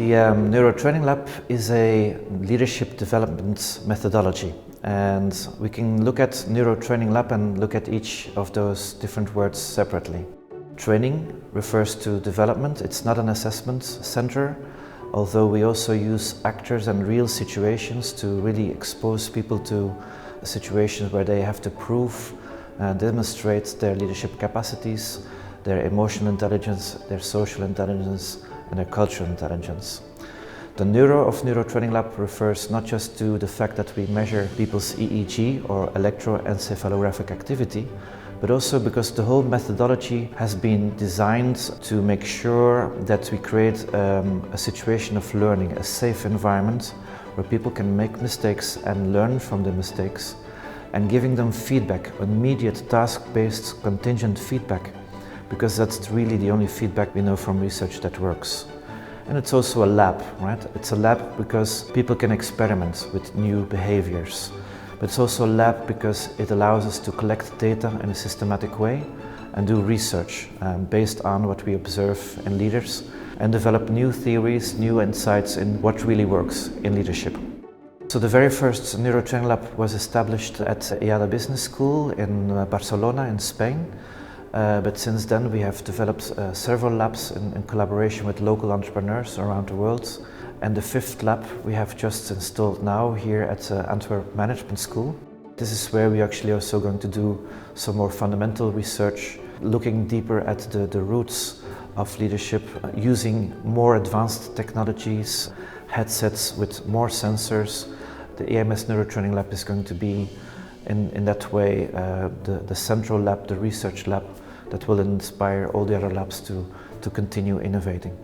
The NeuroTrainingLab is a leadership development methodology, and we can look at NeuroTrainingLab and look at each of those different words separately. Training refers to development. It's not an assessment center, although we also use actors and real situations to really expose people to situations where they have to prove and demonstrate their leadership capacities, their emotional intelligence, their social intelligence, and their cultural intelligence. The neuro of NeuroTrainingLab refers not just to the fact that we measure people's EEG or electroencephalographic activity, but also because the whole methodology has been designed to make sure that we create a situation of learning, a safe environment where people can make mistakes and learn from the mistakes, and giving them feedback, immediate task-based contingent feedback, because that's really the only feedback we know from research that works. And it's also a lab, right? It's a lab because people can experiment with new behaviors. But it's also a lab because it allows us to collect data in a systematic way and do research based on what we observe in leaders and develop new theories, new insights in what really works in leadership. So the very first NeuroTrainingLab was established at AMS Business School in Barcelona in Spain. But since then we have developed several labs in collaboration with local entrepreneurs around the world. And the fifth lab we have just installed now here at Antwerp Management School. This is where we actually also going to do some more fundamental research, looking deeper at the roots of leadership, using more advanced technologies, headsets with more sensors. The AMS NeuroTrainingLab is going to be in that way the central lab, the research lab that will inspire all the other labs to continue innovating.